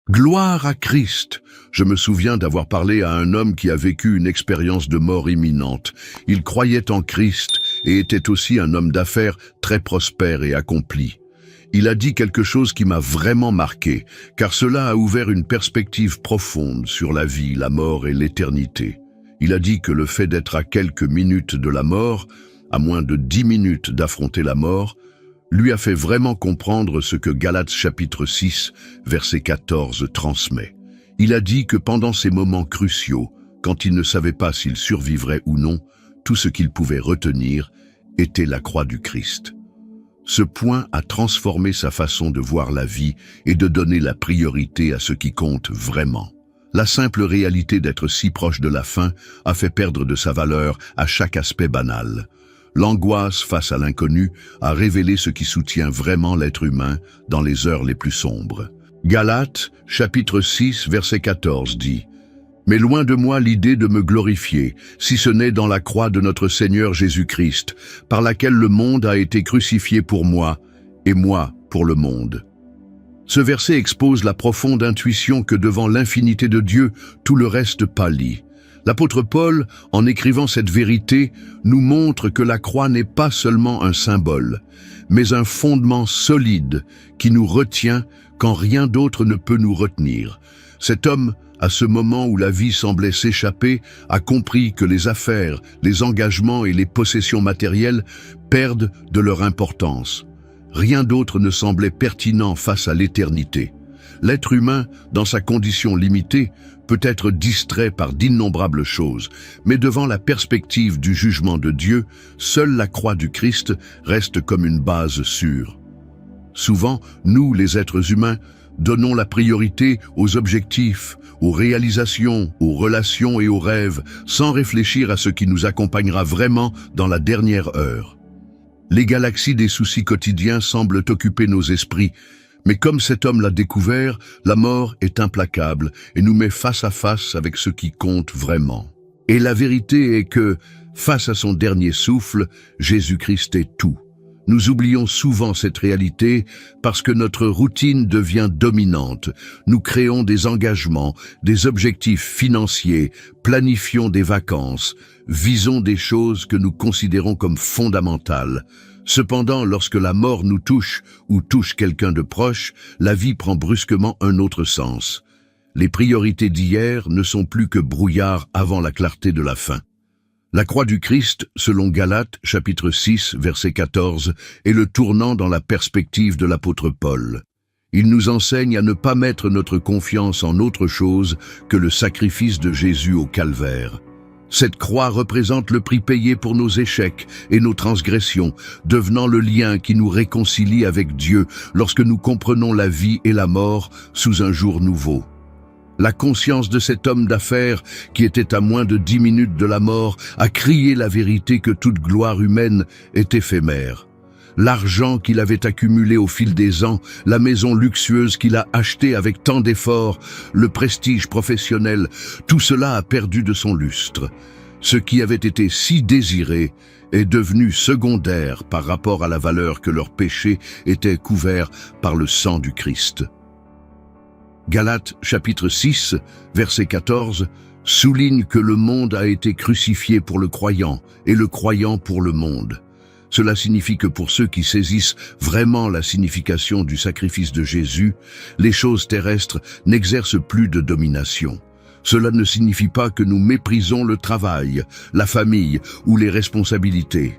Gloire à Christ! Je me souviens d'avoir parlé à un homme qui a vécu une expérience de mort imminente. Il croyait en Christ et était aussi un homme d'affaires très prospère et accompli. Il a dit quelque chose qui m'a vraiment marqué, car cela a ouvert une perspective profonde sur la vie, la mort et l'éternité. Il a dit que le fait d'être à quelques minutes de la mort, à moins de 10 minutes d'affronter la mort, lui a fait vraiment comprendre ce que Galates chapitre 6, verset 14 transmet. Il a dit que pendant ces moments cruciaux, quand il ne savait pas s'il survivrait ou non, tout ce qu'il pouvait retenir était la croix du Christ. Ce point a transformé sa façon de voir la vie et de donner la priorité à ce qui compte vraiment. La simple réalité d'être si proche de la fin a fait perdre de sa valeur à chaque aspect banal. L'angoisse face à l'inconnu a révélé ce qui soutient vraiment l'être humain dans les heures les plus sombres. Galates, chapitre 6, verset 14 dit « Mais loin de moi l'idée de me glorifier, si ce n'est dans la croix de notre Seigneur Jésus-Christ, par laquelle le monde a été crucifié pour moi, et moi pour le monde. » Ce verset expose la profonde intuition que devant l'infinité de Dieu, tout le reste pâlit. L'apôtre Paul, en écrivant cette vérité, nous montre que la croix n'est pas seulement un symbole, mais un fondement solide qui nous retient quand rien d'autre ne peut nous retenir. Cet homme, à ce moment où la vie semblait s'échapper, a compris que les affaires, les engagements et les possessions matérielles perdent de leur importance. Rien d'autre ne semblait pertinent face à l'éternité. L'être humain, dans sa condition limitée, peut être distrait par d'innombrables choses, mais devant la perspective du jugement de Dieu, seule la croix du Christ reste comme une base sûre. Souvent, nous, les êtres humains, donnons la priorité aux objectifs, aux réalisations, aux relations et aux rêves, sans réfléchir à ce qui nous accompagnera vraiment dans la dernière heure. Les galaxies des soucis quotidiens semblent occuper nos esprits, mais comme cet homme l'a découvert, la mort est implacable et nous met face à face avec ce qui compte vraiment. Et la vérité est que, face à son dernier souffle, Jésus-Christ est tout. Nous oublions souvent cette réalité parce que notre routine devient dominante. Nous créons des engagements, des objectifs financiers, planifions des vacances, visons des choses que nous considérons comme fondamentales. Cependant, lorsque la mort nous touche ou touche quelqu'un de proche, la vie prend brusquement un autre sens. Les priorités d'hier ne sont plus que brouillard avant la clarté de la fin. La croix du Christ, selon Galates, chapitre 6, verset 14, est le tournant dans la perspective de l'apôtre Paul. Il nous enseigne à ne pas mettre notre confiance en autre chose que le sacrifice de Jésus au calvaire. Cette croix représente le prix payé pour nos échecs et nos transgressions, devenant le lien qui nous réconcilie avec Dieu lorsque nous comprenons la vie et la mort sous un jour nouveau. La conscience de cet homme d'affaires, qui était à moins de 10 minutes de la mort, a crié la vérité que toute gloire humaine est éphémère. L'argent qu'il avait accumulé au fil des ans, la maison luxueuse qu'il a achetée avec tant d'efforts, le prestige professionnel, tout cela a perdu de son lustre. Ce qui avait été si désiré est devenu secondaire par rapport à la valeur que leur péché était couvert par le sang du Christ. Galates chapitre 6, verset 14, souligne que le monde a été crucifié pour le croyant et le croyant pour le monde. Cela signifie que pour ceux qui saisissent vraiment la signification du sacrifice de Jésus, les choses terrestres n'exercent plus de domination. Cela ne signifie pas que nous méprisons le travail, la famille ou les responsabilités.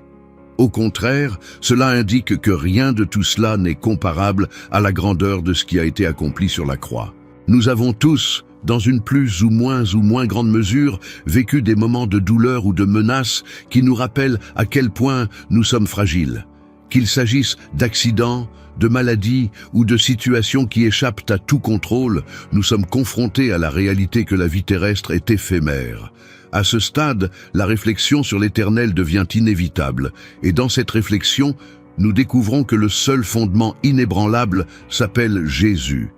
Au contraire, cela indique que rien de tout cela n'est comparable à la grandeur de ce qui a été accompli sur la croix. Nous avons tous, dans une plus ou moins grande mesure, vécu des moments de douleur ou de menace qui nous rappellent à quel point nous sommes fragiles. Qu'il s'agisse d'accidents, de maladies ou de situations qui échappent à tout contrôle, nous sommes confrontés à la réalité que la vie terrestre est éphémère. À ce stade, la réflexion sur l'éternel devient inévitable, et dans cette réflexion, nous découvrons que le seul fondement inébranlable s'appelle Jésus.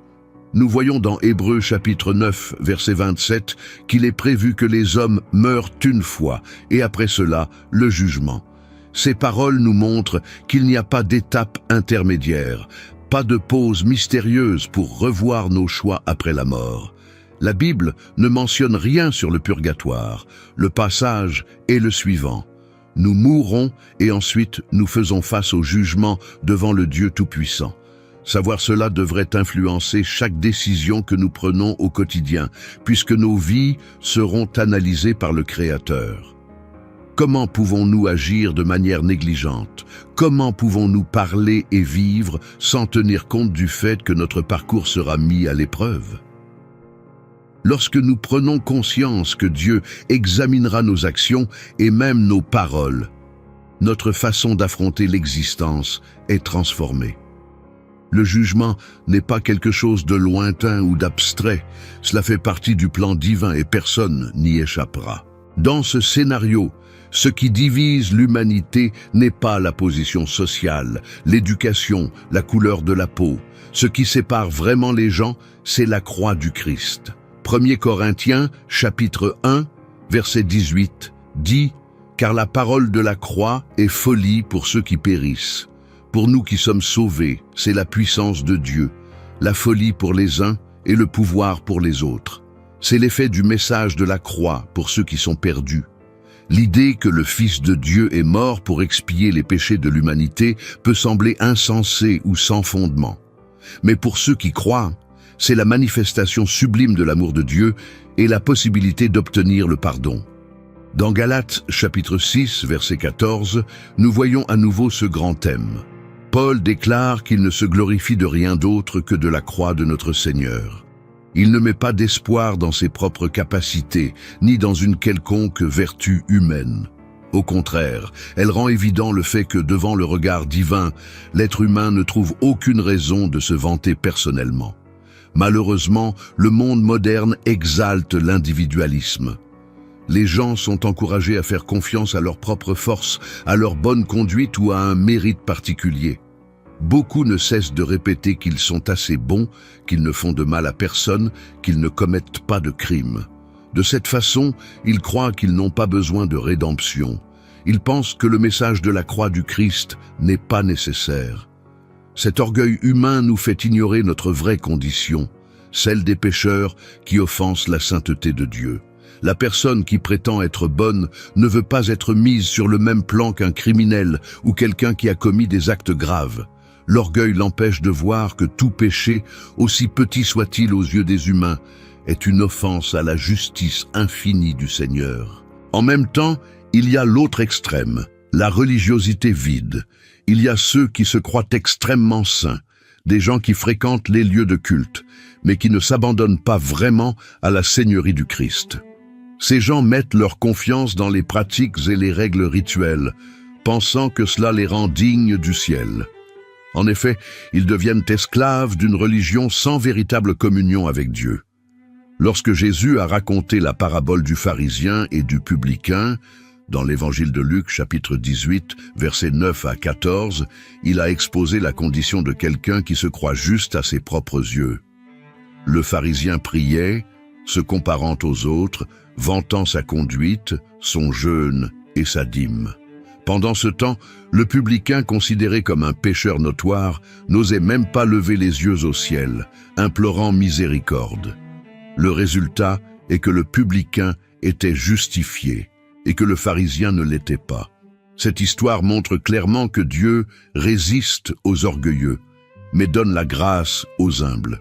Nous voyons dans Hébreux chapitre 9, verset 27, qu'il est prévu que les hommes meurent une fois, et après cela, le jugement. Ces paroles nous montrent qu'il n'y a pas d'étape intermédiaire, pas de pause mystérieuse pour revoir nos choix après la mort. La Bible ne mentionne rien sur le purgatoire. Le passage est le suivant. Nous mourrons et ensuite nous faisons face au jugement devant le Dieu Tout-Puissant. Savoir cela devrait influencer chaque décision que nous prenons au quotidien, puisque nos vies seront analysées par le Créateur. Comment pouvons-nous agir de manière négligente? Comment pouvons-nous parler et vivre sans tenir compte du fait que notre parcours sera mis à l'épreuve? Lorsque nous prenons conscience que Dieu examinera nos actions et même nos paroles, notre façon d'affronter l'existence est transformée. Le jugement n'est pas quelque chose de lointain ou d'abstrait, cela fait partie du plan divin et personne n'y échappera. Dans ce scénario, ce qui divise l'humanité n'est pas la position sociale, l'éducation, la couleur de la peau. Ce qui sépare vraiment les gens, c'est la croix du Christ. 1 Corinthiens, chapitre 1, verset 18, dit « Car la parole de la croix est folie pour ceux qui périssent. Pour nous qui sommes sauvés, c'est la puissance de Dieu, la folie pour les uns et le pouvoir pour les autres. C'est l'effet du message de la croix pour ceux qui sont perdus. L'idée que le Fils de Dieu est mort pour expier les péchés de l'humanité peut sembler insensée ou sans fondement. Mais pour ceux qui croient, c'est la manifestation sublime de l'amour de Dieu et la possibilité d'obtenir le pardon. Dans Galates, chapitre 6, verset 14, nous voyons à nouveau ce grand thème. Paul déclare qu'il ne se glorifie de rien d'autre que de la croix de notre Seigneur. Il ne met pas d'espoir dans ses propres capacités, ni dans une quelconque vertu humaine. Au contraire, elle rend évident le fait que devant le regard divin, l'être humain ne trouve aucune raison de se vanter personnellement. Malheureusement, le monde moderne exalte l'individualisme. Les gens sont encouragés à faire confiance à leur propre force, à leur bonne conduite ou à un mérite particulier. Beaucoup ne cessent de répéter qu'ils sont assez bons, qu'ils ne font de mal à personne, qu'ils ne commettent pas de crimes. De cette façon, ils croient qu'ils n'ont pas besoin de rédemption. Ils pensent que le message de la croix du Christ n'est pas nécessaire. Cet orgueil humain nous fait ignorer notre vraie condition, celle des pécheurs qui offensent la sainteté de Dieu. La personne qui prétend être bonne ne veut pas être mise sur le même plan qu'un criminel ou quelqu'un qui a commis des actes graves. L'orgueil l'empêche de voir que tout péché, aussi petit soit-il aux yeux des humains, est une offense à la justice infinie du Seigneur. En même temps, il y a l'autre extrême, la religiosité vide. Il y a ceux qui se croient extrêmement saints, des gens qui fréquentent les lieux de culte, mais qui ne s'abandonnent pas vraiment à la Seigneurie du Christ. Ces gens mettent leur confiance dans les pratiques et les règles rituelles, pensant que cela les rend dignes du ciel. En effet, ils deviennent esclaves d'une religion sans véritable communion avec Dieu. Lorsque Jésus a raconté la parabole du pharisien et du publicain, dans l'évangile de Luc, chapitre 18, versets 9 à 14, il a exposé la condition de quelqu'un qui se croit juste à ses propres yeux. Le pharisien priait, se comparant aux autres, vantant sa conduite, son jeûne et sa dîme. Pendant ce temps, le publicain, considéré comme un pécheur notoire, n'osait même pas lever les yeux au ciel, implorant miséricorde. Le résultat est que le publicain était justifié et que le pharisien ne l'était pas. Cette histoire montre clairement que Dieu résiste aux orgueilleux, mais donne la grâce aux humbles.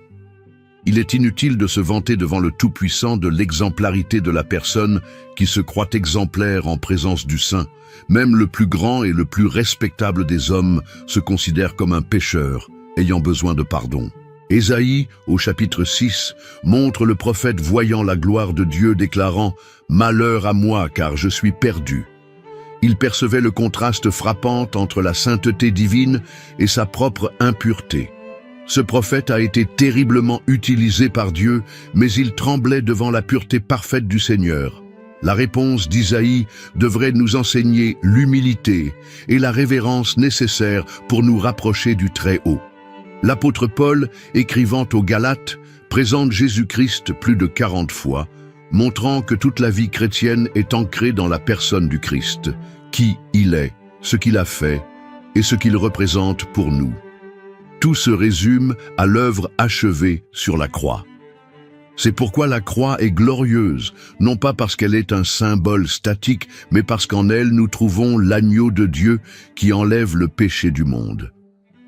Il est inutile de se vanter devant le Tout-Puissant de l'exemplarité de la personne qui se croit exemplaire en présence du Saint. Même le plus grand et le plus respectable des hommes se considère comme un pécheur, ayant besoin de pardon. Ésaïe, au chapitre 6, montre le prophète voyant la gloire de Dieu déclarant « Malheur à moi, car je suis perdu ». Il percevait le contraste frappant entre la sainteté divine et sa propre impureté. Ce prophète a été terriblement utilisé par Dieu, mais il tremblait devant la pureté parfaite du Seigneur. La réponse d'Isaïe devrait nous enseigner l'humilité et la révérence nécessaires pour nous rapprocher du Très-Haut. L'apôtre Paul, écrivant aux Galates, présente Jésus-Christ plus de 40 fois, montrant que toute la vie chrétienne est ancrée dans la personne du Christ, qui il est, ce qu'il a fait et ce qu'il représente pour nous. Tout se résume à l'œuvre achevée sur la croix. C'est pourquoi la croix est glorieuse, non pas parce qu'elle est un symbole statique, mais parce qu'en elle nous trouvons l'agneau de Dieu qui enlève le péché du monde.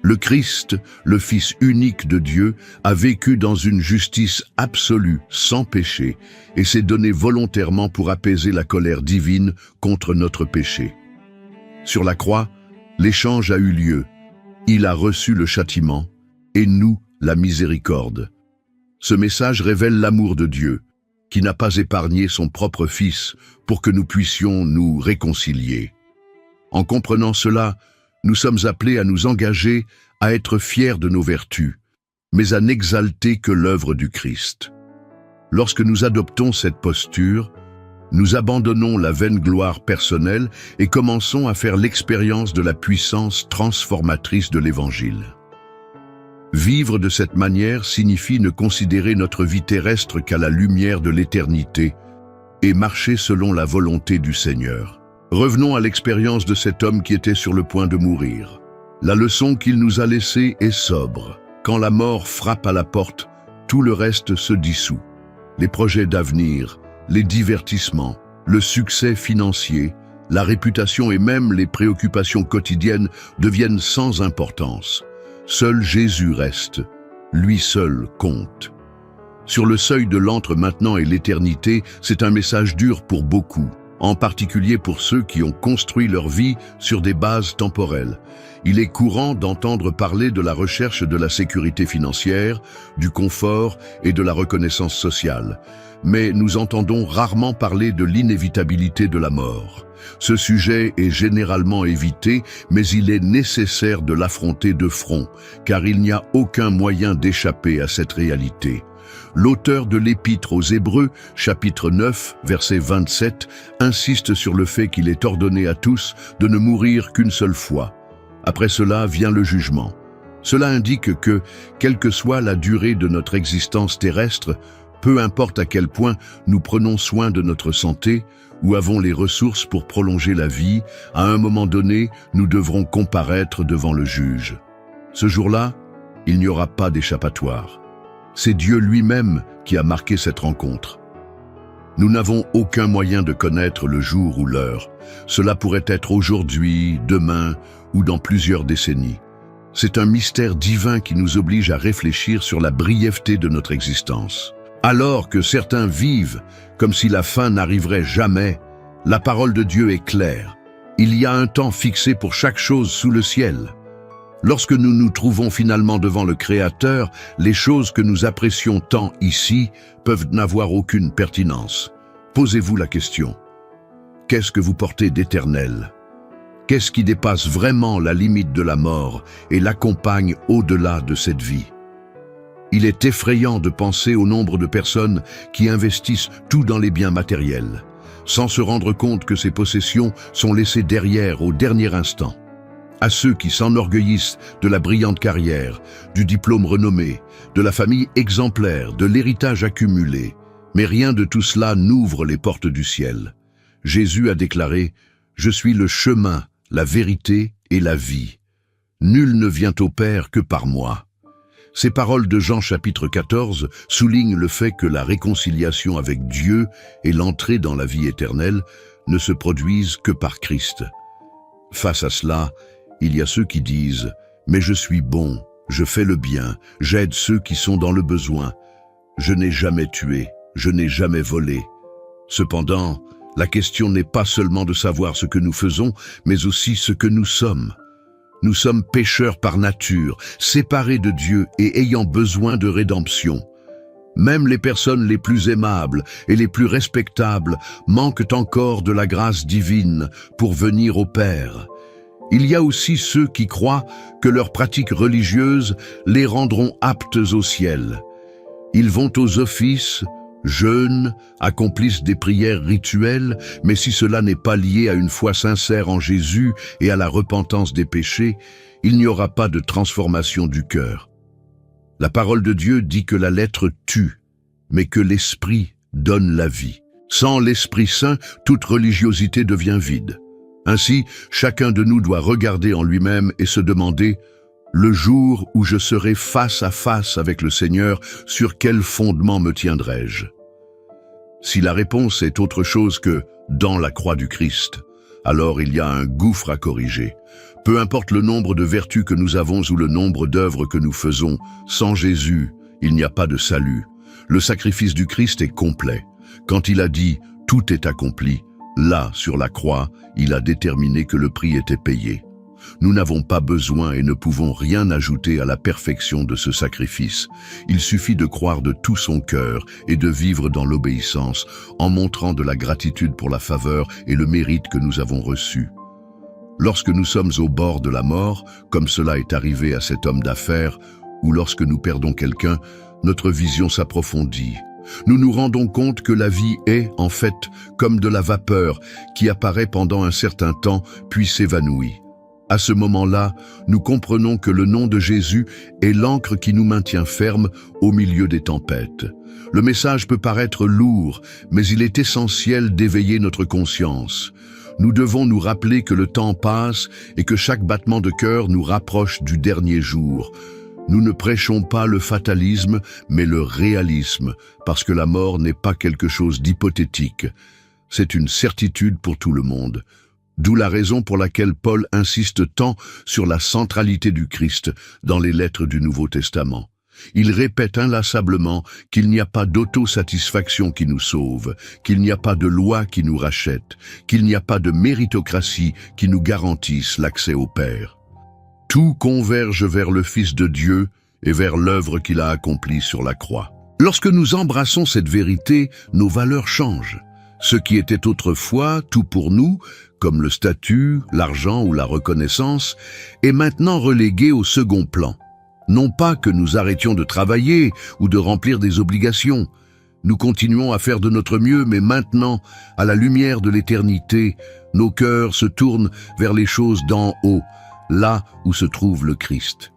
Le Christ, le Fils unique de Dieu, a vécu dans une justice absolue, sans péché, et s'est donné volontairement pour apaiser la colère divine contre notre péché. Sur la croix, l'échange a eu lieu. Il a reçu le châtiment, et nous, la miséricorde. Ce message révèle l'amour de Dieu, qui n'a pas épargné son propre Fils pour que nous puissions nous réconcilier. En comprenant cela, nous sommes appelés à nous engager à être fiers de nos vertus, mais à n'exalter que l'œuvre du Christ. Lorsque nous adoptons cette posture, nous abandonnons la vaine gloire personnelle et commençons à faire l'expérience de la puissance transformatrice de l'Évangile. Vivre de cette manière signifie ne considérer notre vie terrestre qu'à la lumière de l'éternité et marcher selon la volonté du Seigneur. Revenons à l'expérience de cet homme qui était sur le point de mourir. La leçon qu'il nous a laissée est sobre. Quand la mort frappe à la porte, tout le reste se dissout. Les projets d'avenir, les divertissements, le succès financier, la réputation et même les préoccupations quotidiennes deviennent sans importance. Seul Jésus reste, lui seul compte. Sur le seuil de l'entre maintenant et l'éternité, c'est un message dur pour beaucoup, en particulier pour ceux qui ont construit leur vie sur des bases temporelles. Il est courant d'entendre parler de la recherche de la sécurité financière, du confort et de la reconnaissance sociale. Mais nous entendons rarement parler de l'inévitabilité de la mort. Ce sujet est généralement évité, mais il est nécessaire de l'affronter de front, car il n'y a aucun moyen d'échapper à cette réalité. L'auteur de l'Épître aux Hébreux, chapitre 9, verset 27, insiste sur le fait qu'il est ordonné à tous de ne mourir qu'une seule fois. Après cela vient le jugement. Cela indique que, quelle que soit la durée de notre existence terrestre, peu importe à quel point nous prenons soin de notre santé ou avons les ressources pour prolonger la vie, à un moment donné, nous devrons comparaître devant le juge. Ce jour-là, il n'y aura pas d'échappatoire. C'est Dieu lui-même qui a marqué cette rencontre. Nous n'avons aucun moyen de connaître le jour ou l'heure. Cela pourrait être aujourd'hui, demain ou dans plusieurs décennies. C'est un mystère divin qui nous oblige à réfléchir sur la brièveté de notre existence. Alors que certains vivent comme si la fin n'arriverait jamais, la parole de Dieu est claire. Il y a un temps fixé pour chaque chose sous le ciel. Lorsque nous nous trouvons finalement devant le Créateur, les choses que nous apprécions tant ici peuvent n'avoir aucune pertinence. Posez-vous la question. Qu'est-ce que vous portez d'éternel? Qu'est-ce qui dépasse vraiment la limite de la mort et l'accompagne au-delà de cette vie? Il est effrayant de penser au nombre de personnes qui investissent tout dans les biens matériels, sans se rendre compte que ces possessions sont laissées derrière au dernier instant. À ceux qui s'enorgueillissent de la brillante carrière, du diplôme renommé, de la famille exemplaire, de l'héritage accumulé, mais rien de tout cela n'ouvre les portes du ciel. Jésus a déclaré « Je suis le chemin, la vérité et la vie. Nul ne vient au Père que par moi. » Ces paroles de Jean chapitre 14 soulignent le fait que la réconciliation avec Dieu et l'entrée dans la vie éternelle ne se produisent que par Christ. Face à cela, il y a ceux qui disent « Mais je suis bon, je fais le bien, j'aide ceux qui sont dans le besoin. Je n'ai jamais tué, je n'ai jamais volé. » Cependant, la question n'est pas seulement de savoir ce que nous faisons, mais aussi ce que nous sommes. Nous sommes pécheurs par nature, séparés de Dieu et ayant besoin de rédemption. Même les personnes les plus aimables et les plus respectables manquent encore de la grâce divine pour venir au Père. Il y a aussi ceux qui croient que leurs pratiques religieuses les rendront aptes au ciel. Ils vont aux offices, jeûnent, accomplissent des prières rituelles, mais si cela n'est pas lié à une foi sincère en Jésus et à la repentance des péchés, il n'y aura pas de transformation du cœur. La parole de Dieu dit que la lettre tue, mais que l'Esprit donne la vie. Sans l'Esprit Saint, toute religiosité devient vide. Ainsi, chacun de nous doit regarder en lui-même et se demander « Le jour où je serai face à face avec le Seigneur, sur quel fondement me tiendrai-je? Si la réponse est autre chose que « dans la croix du Christ », alors il y a un gouffre à corriger. Peu importe le nombre de vertus que nous avons ou le nombre d'œuvres que nous faisons, sans Jésus, il n'y a pas de salut. Le sacrifice du Christ est complet. Quand il a dit « tout est accompli », là, sur la croix, il a déterminé que le prix était payé. Nous n'avons pas besoin et ne pouvons rien ajouter à la perfection de ce sacrifice. Il suffit de croire de tout son cœur et de vivre dans l'obéissance, en montrant de la gratitude pour la faveur et le mérite que nous avons reçu. Lorsque nous sommes au bord de la mort, comme cela est arrivé à cet homme d'affaires, ou lorsque nous perdons quelqu'un, notre vision s'approfondit. Nous nous rendons compte que la vie est, en fait, comme de la vapeur qui apparaît pendant un certain temps puis s'évanouit. À ce moment-là, nous comprenons que le nom de Jésus est l'ancre qui nous maintient fermes au milieu des tempêtes. Le message peut paraître lourd, mais il est essentiel d'éveiller notre conscience. Nous devons nous rappeler que le temps passe et que chaque battement de cœur nous rapproche du dernier jour. Nous ne prêchons pas le fatalisme, mais le réalisme, parce que la mort n'est pas quelque chose d'hypothétique. C'est une certitude pour tout le monde. D'où la raison pour laquelle Paul insiste tant sur la centralité du Christ dans les lettres du Nouveau Testament. Il répète inlassablement qu'il n'y a pas d'autosatisfaction qui nous sauve, qu'il n'y a pas de loi qui nous rachète, qu'il n'y a pas de méritocratie qui nous garantisse l'accès au Père. Tout converge vers le Fils de Dieu et vers l'œuvre qu'il a accomplie sur la croix. Lorsque nous embrassons cette vérité, nos valeurs changent. Ce qui était autrefois tout pour nous, comme le statut, l'argent ou la reconnaissance, est maintenant relégué au second plan. Non pas que nous arrêtions de travailler ou de remplir des obligations. Nous continuons à faire de notre mieux, mais maintenant, à la lumière de l'éternité, nos cœurs se tournent vers les choses d'en haut, là où se trouve le Christ.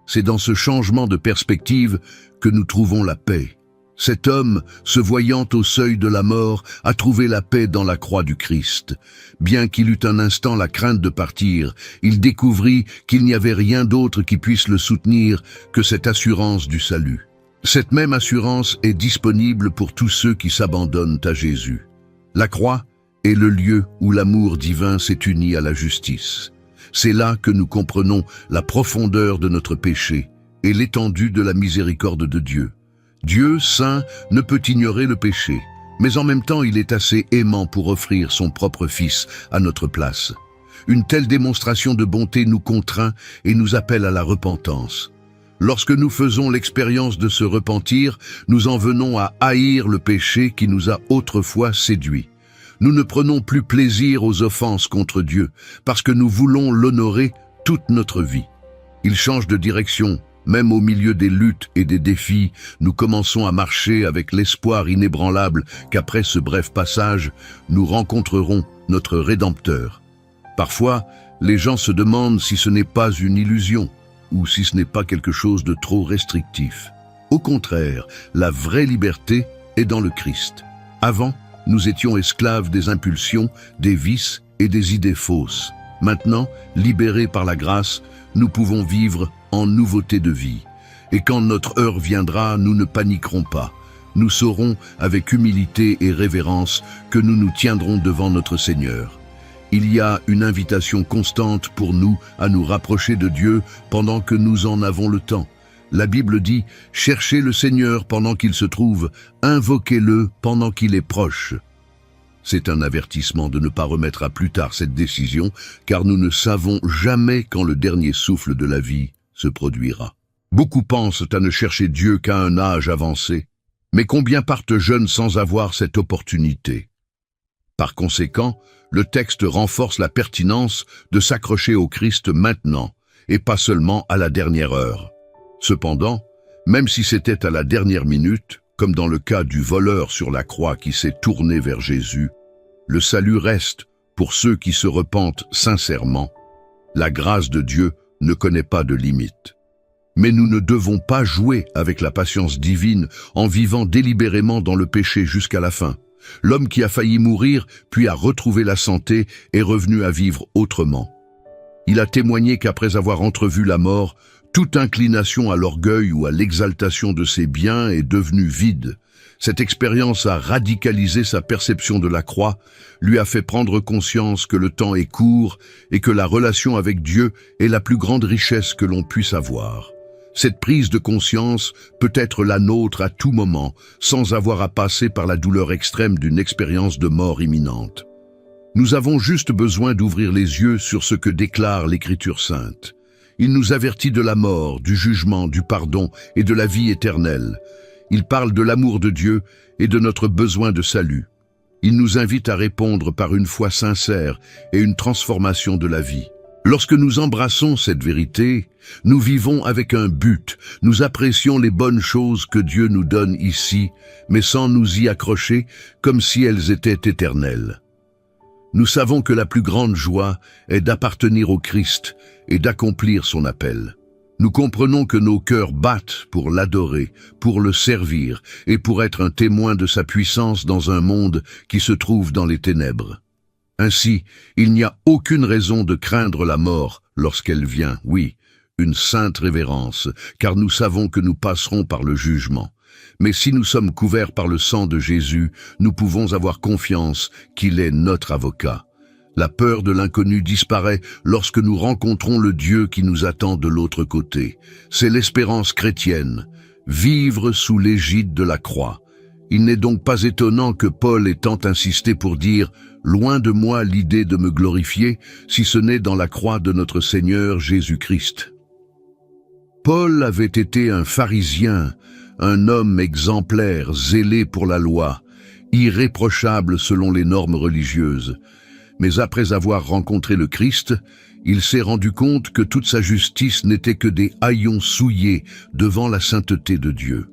C'est dans ce changement de perspective que nous trouvons la paix. Cet homme, se voyant au seuil de la mort, a trouvé la paix dans la croix du Christ. Bien qu'il eût un instant la crainte de partir, il découvrit qu'il n'y avait rien d'autre qui puisse le soutenir que cette assurance du salut. Cette même assurance est disponible pour tous ceux qui s'abandonnent à Jésus. La croix est le lieu où l'amour divin s'est uni à la justice. C'est là que nous comprenons la profondeur de notre péché et l'étendue de la miséricorde de Dieu. Dieu, saint, ne peut ignorer le péché, mais en même temps il est assez aimant pour offrir son propre Fils à notre place. Une telle démonstration de bonté nous contraint et nous appelle à la repentance. Lorsque nous faisons l'expérience de se repentir, nous en venons à haïr le péché qui nous a autrefois séduits. Nous ne prenons plus plaisir aux offenses contre Dieu, parce que nous voulons l'honorer toute notre vie. Il change de direction. Même au milieu des luttes et des défis, nous commençons à marcher avec l'espoir inébranlable qu'après ce bref passage, nous rencontrerons notre Rédempteur. Parfois, les gens se demandent si ce n'est pas une illusion ou si ce n'est pas quelque chose de trop restrictif. Au contraire, la vraie liberté est dans le Christ. Avant, nous étions esclaves des impulsions, des vices et des idées fausses. Maintenant, libérés par la grâce, nous pouvons vivre en nouveauté de vie. Et quand notre heure viendra, nous ne paniquerons pas. Nous saurons, avec humilité et révérence, que nous nous tiendrons devant notre Seigneur. Il y a une invitation constante pour nous à nous rapprocher de Dieu pendant que nous en avons le temps. La Bible dit « Cherchez le Seigneur pendant qu'il se trouve, invoquez-le pendant qu'il est proche ». C'est un avertissement de ne pas remettre à plus tard cette décision, car nous ne savons jamais quand le dernier souffle de la vie se produira. Beaucoup pensent à ne chercher Dieu qu'à un âge avancé, mais combien partent jeunes sans avoir cette opportunité? Par conséquent, le texte renforce la pertinence de s'accrocher au Christ maintenant, et pas seulement à la dernière heure. Cependant, même si c'était à la dernière minute, comme dans le cas du voleur sur la croix qui s'est tourné vers Jésus, le salut reste pour ceux qui se repentent sincèrement. La grâce de Dieu ne connaît pas de limite. Mais nous ne devons pas jouer avec la patience divine en vivant délibérément dans le péché jusqu'à la fin. L'homme qui a failli mourir, puis a retrouvé la santé, est revenu à vivre autrement. Il a témoigné qu'après avoir entrevu la mort, toute inclination à l'orgueil ou à l'exaltation de ses biens est devenue vide. Cette expérience a radicalisé sa perception de la croix, lui a fait prendre conscience que le temps est court et que la relation avec Dieu est la plus grande richesse que l'on puisse avoir. Cette prise de conscience peut être la nôtre à tout moment, sans avoir à passer par la douleur extrême d'une expérience de mort imminente. Nous avons juste besoin d'ouvrir les yeux sur ce que déclare l'Écriture sainte. Il nous avertit de la mort, du jugement, du pardon et de la vie éternelle. Il parle de l'amour de Dieu et de notre besoin de salut. Il nous invite à répondre par une foi sincère et une transformation de la vie. Lorsque nous embrassons cette vérité, nous vivons avec un but. Nous apprécions les bonnes choses que Dieu nous donne ici, mais sans nous y accrocher comme si elles étaient éternelles. Nous savons que la plus grande joie est d'appartenir au Christ et d'accomplir son appel. Nous comprenons que nos cœurs battent pour l'adorer, pour le servir et pour être un témoin de sa puissance dans un monde qui se trouve dans les ténèbres. Ainsi, il n'y a aucune raison de craindre la mort lorsqu'elle vient, oui, une sainte révérence, car nous savons que nous passerons par le jugement. Mais si nous sommes couverts par le sang de Jésus, nous pouvons avoir confiance qu'il est notre avocat. La peur de l'inconnu disparaît lorsque nous rencontrons le Dieu qui nous attend de l'autre côté. C'est l'espérance chrétienne, vivre sous l'égide de la croix. Il n'est donc pas étonnant que Paul ait tant insisté pour dire « Loin de moi l'idée de me glorifier, si ce n'est dans la croix de notre Seigneur Jésus-Christ. » Paul avait été un pharisien, un homme exemplaire, zélé pour la loi, irréprochable selon les normes religieuses. Mais après avoir rencontré le Christ, il s'est rendu compte que toute sa justice n'était que des haillons souillés devant la sainteté de Dieu.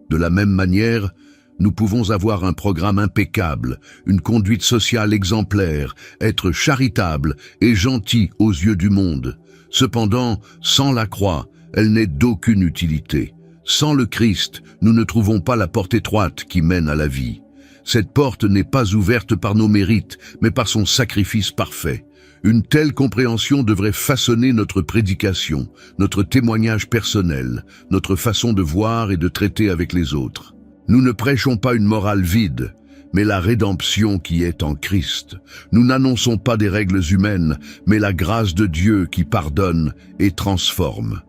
De la même manière, nous pouvons avoir un programme impeccable, une conduite sociale exemplaire, être charitable et gentil aux yeux du monde. Cependant, sans la croix, elle n'est d'aucune utilité. Sans le Christ, nous ne trouvons pas la porte étroite qui mène à la vie. Cette porte n'est pas ouverte par nos mérites, mais par son sacrifice parfait. Une telle compréhension devrait façonner notre prédication, notre témoignage personnel, notre façon de voir et de traiter avec les autres. Nous ne prêchons pas une morale vide, mais la rédemption qui est en Christ. Nous n'annonçons pas des règles humaines, mais la grâce de Dieu qui pardonne et transforme.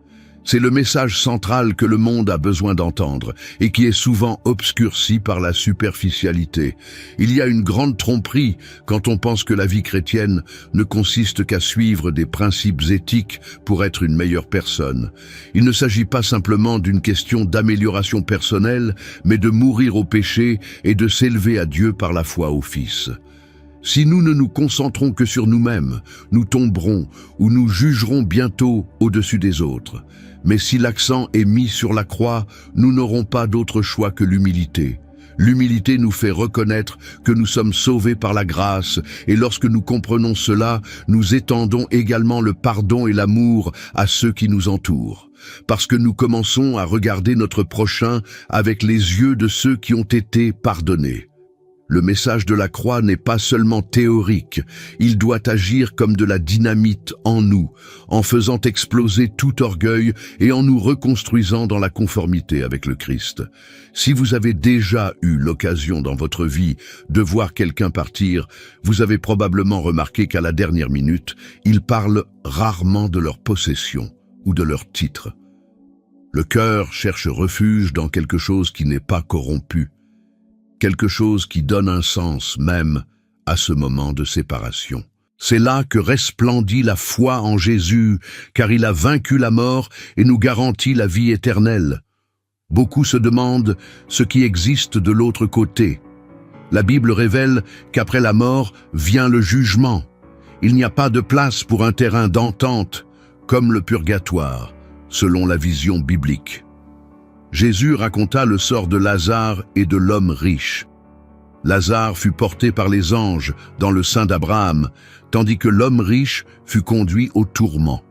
C'est le message central que le monde a besoin d'entendre et qui est souvent obscurci par la superficialité. Il y a une grande tromperie quand on pense que la vie chrétienne ne consiste qu'à suivre des principes éthiques pour être une meilleure personne. Il ne s'agit pas simplement d'une question d'amélioration personnelle, mais de mourir au péché et de s'élever à Dieu par la foi au Fils. Si nous ne nous concentrons que sur nous-mêmes, nous tomberons ou nous jugerons bientôt au-dessus des autres. Mais si l'accent est mis sur la croix, nous n'aurons pas d'autre choix que l'humilité. L'humilité nous fait reconnaître que nous sommes sauvés par la grâce, et lorsque nous comprenons cela, nous étendons également le pardon et l'amour à ceux qui nous entourent. Parce que nous commençons à regarder notre prochain avec les yeux de ceux qui ont été pardonnés. Le message de la croix n'est pas seulement théorique, il doit agir comme de la dynamite en nous, en faisant exploser tout orgueil et en nous reconstruisant dans la conformité avec le Christ. Si vous avez déjà eu l'occasion dans votre vie de voir quelqu'un partir, vous avez probablement remarqué qu'à la dernière minute, ils parlent rarement de leur possession ou de leur titre. Le cœur cherche refuge dans quelque chose qui n'est pas corrompu. Quelque chose qui donne un sens même à ce moment de séparation. C'est là que resplendit la foi en Jésus, car il a vaincu la mort et nous garantit la vie éternelle. Beaucoup se demandent ce qui existe de l'autre côté. La Bible révèle qu'après la mort vient le jugement. Il n'y a pas de place pour un terrain d'entente, comme le purgatoire, selon la vision biblique. Jésus raconta le sort de Lazare et de l'homme riche. Lazare fut porté par les anges dans le sein d'Abraham, tandis que l'homme riche fut conduit au tourment.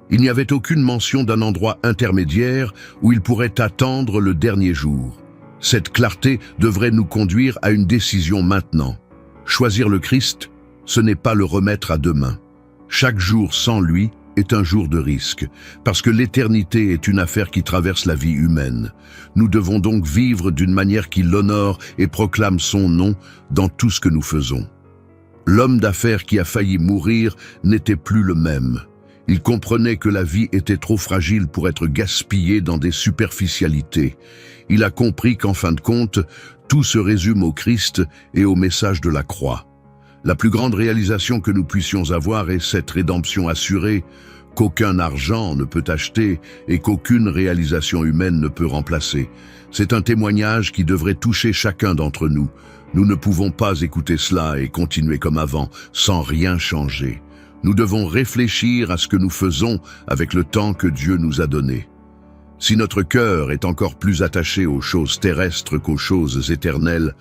Il n'y avait aucune mention d'un endroit intermédiaire où il pourrait attendre le dernier jour. Cette clarté devrait nous conduire à une décision maintenant. Choisir le Christ, ce n'est pas le remettre à demain. Chaque jour sans lui est un jour de risque, parce que l'éternité est une affaire qui traverse la vie humaine. Nous devons donc vivre d'une manière qui l'honore et proclame son nom dans tout ce que nous faisons. L'homme d'affaires qui a failli mourir n'était plus le même. Il comprenait que la vie était trop fragile pour être gaspillée dans des superficialités. Il a compris qu'en fin de compte, tout se résume au Christ et au message de la croix. La plus grande réalisation que nous puissions avoir est cette rédemption assurée qu'aucun argent ne peut acheter et qu'aucune réalisation humaine ne peut remplacer. C'est un témoignage qui devrait toucher chacun d'entre nous. Nous ne pouvons pas écouter cela et continuer comme avant, sans rien changer. Nous devons réfléchir à ce que nous faisons avec le temps que Dieu nous a donné. Si notre cœur est encore plus attaché aux choses terrestres qu'aux choses éternelles,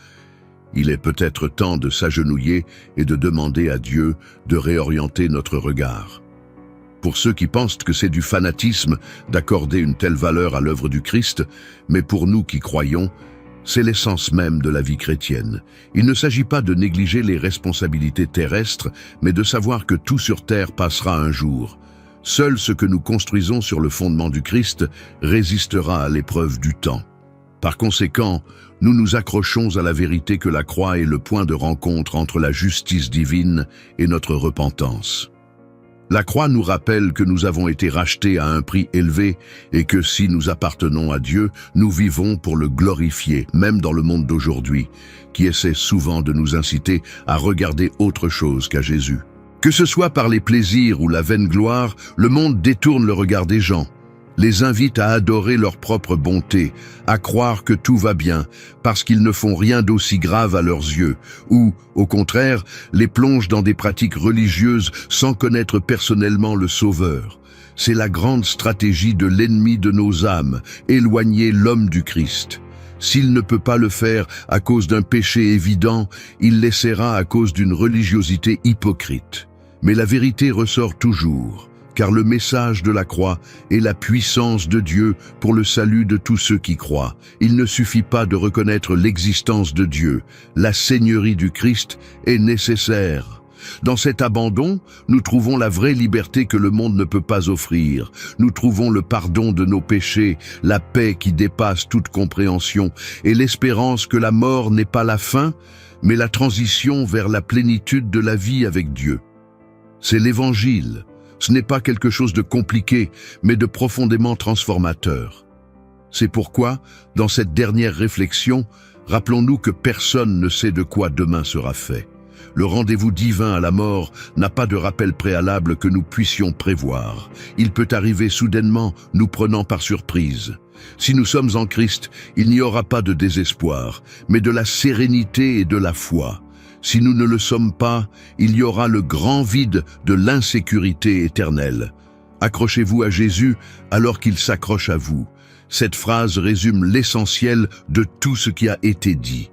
il est peut-être temps de s'agenouiller et de demander à Dieu de réorienter notre regard. Pour ceux qui pensent que c'est du fanatisme d'accorder une telle valeur à l'œuvre du Christ, mais pour nous qui croyons, c'est l'essence même de la vie chrétienne. Il ne s'agit pas de négliger les responsabilités terrestres, mais de savoir que tout sur terre passera un jour. Seul ce que nous construisons sur le fondement du Christ résistera à l'épreuve du temps. Par conséquent, nous nous accrochons à la vérité que la croix est le point de rencontre entre la justice divine et notre repentance. La croix nous rappelle que nous avons été rachetés à un prix élevé et que si nous appartenons à Dieu, nous vivons pour le glorifier, même dans le monde d'aujourd'hui, qui essaie souvent de nous inciter à regarder autre chose qu'à Jésus. Que ce soit par les plaisirs ou la vaine gloire, le monde détourne le regard des gens, les invite à adorer leur propre bonté, à croire que tout va bien, parce qu'ils ne font rien d'aussi grave à leurs yeux, ou, au contraire, les plonge dans des pratiques religieuses sans connaître personnellement le Sauveur. C'est la grande stratégie de l'ennemi de nos âmes, éloigner l'homme du Christ. S'il ne peut pas le faire à cause d'un péché évident, il l'essaiera à cause d'une religiosité hypocrite. Mais la vérité ressort toujours. Car le message de la croix est la puissance de Dieu pour le salut de tous ceux qui croient. Il ne suffit pas de reconnaître l'existence de Dieu. La seigneurie du Christ est nécessaire. Dans cet abandon, nous trouvons la vraie liberté que le monde ne peut pas offrir. Nous trouvons le pardon de nos péchés, la paix qui dépasse toute compréhension et l'espérance que la mort n'est pas la fin, mais la transition vers la plénitude de la vie avec Dieu. C'est l'Évangile. Ce n'est pas quelque chose de compliqué, mais de profondément transformateur. C'est pourquoi, dans cette dernière réflexion, rappelons-nous que personne ne sait de quoi demain sera fait. Le rendez-vous divin à la mort n'a pas de rappel préalable que nous puissions prévoir. Il peut arriver soudainement, nous prenant par surprise. Si nous sommes en Christ, il n'y aura pas de désespoir, mais de la sérénité et de la foi. Si nous ne le sommes pas, il y aura le grand vide de l'insécurité éternelle. Accrochez-vous à Jésus alors qu'il s'accroche à vous. Cette phrase résume l'essentiel de tout ce qui a été dit.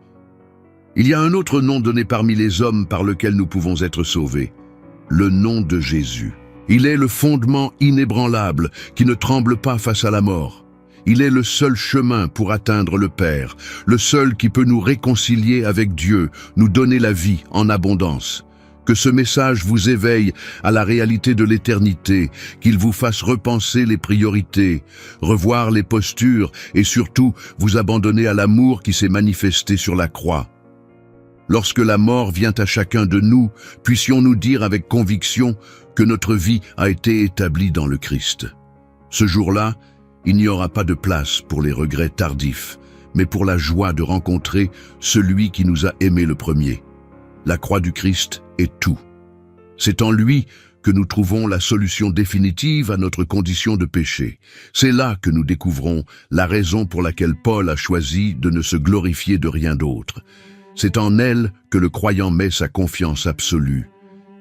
Il y a un autre nom donné parmi les hommes par lequel nous pouvons être sauvés. Le nom de Jésus. Il est le fondement inébranlable qui ne tremble pas face à la mort. Il est le seul chemin pour atteindre le Père, le seul qui peut nous réconcilier avec Dieu, nous donner la vie en abondance. Que ce message vous éveille à la réalité de l'éternité, qu'il vous fasse repenser les priorités, revoir les postures et surtout vous abandonner à l'amour qui s'est manifesté sur la croix. Lorsque la mort vient à chacun de nous, puissions-nous dire avec conviction que notre vie a été établie dans le Christ. Ce jour-là, il n'y aura pas de place pour les regrets tardifs, mais pour la joie de rencontrer celui qui nous a aimés le premier. La croix du Christ est tout. C'est en lui que nous trouvons la solution définitive à notre condition de péché. C'est là que nous découvrons la raison pour laquelle Paul a choisi de ne se glorifier de rien d'autre. C'est en elle que le croyant met sa confiance absolue.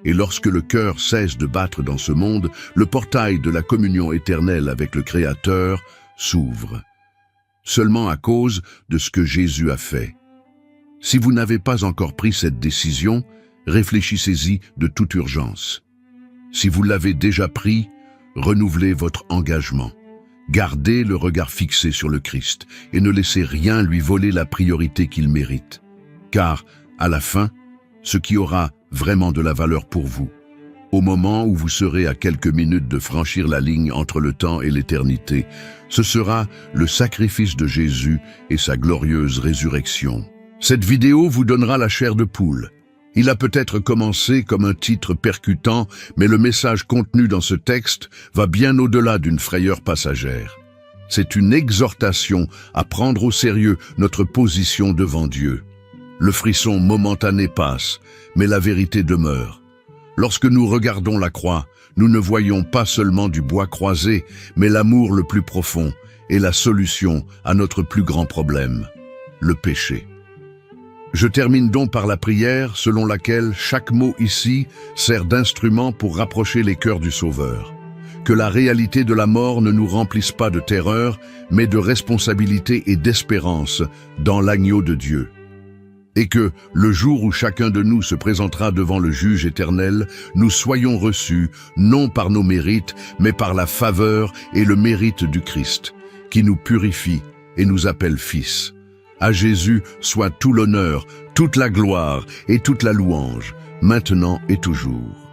Et lorsque le cœur cesse de battre dans ce monde, le portail de la communion éternelle avec le Créateur s'ouvre. Seulement à cause de ce que Jésus a fait. Si vous n'avez pas encore pris cette décision, réfléchissez-y de toute urgence. Si vous l'avez déjà pris, renouvelez votre engagement. Gardez le regard fixé sur le Christ et ne laissez rien lui voler la priorité qu'il mérite. Car, à la fin, ce qui aura vraiment de la valeur pour vous, au moment où vous serez à quelques minutes de franchir la ligne entre le temps et l'éternité. Ce sera le sacrifice de Jésus et sa glorieuse résurrection. Cette vidéo vous donnera la chair de poule. Il a peut-être commencé comme un titre percutant, mais le message contenu dans ce texte va bien au-delà d'une frayeur passagère. C'est une exhortation à prendre au sérieux notre position devant Dieu. Le frisson momentané passe, mais la vérité demeure. Lorsque nous regardons la croix, nous ne voyons pas seulement du bois croisé, mais l'amour le plus profond et la solution à notre plus grand problème, le péché. Je termine donc par la prière selon laquelle chaque mot ici sert d'instrument pour rapprocher les cœurs du Sauveur. Que la réalité de la mort ne nous remplisse pas de terreur, mais de responsabilité et d'espérance dans l'agneau de Dieu. Et que, le jour où chacun de nous se présentera devant le juge éternel, nous soyons reçus, non par nos mérites, mais par la faveur et le mérite du Christ, qui nous purifie et nous appelle fils. À Jésus soit tout l'honneur, toute la gloire et toute la louange, maintenant et toujours.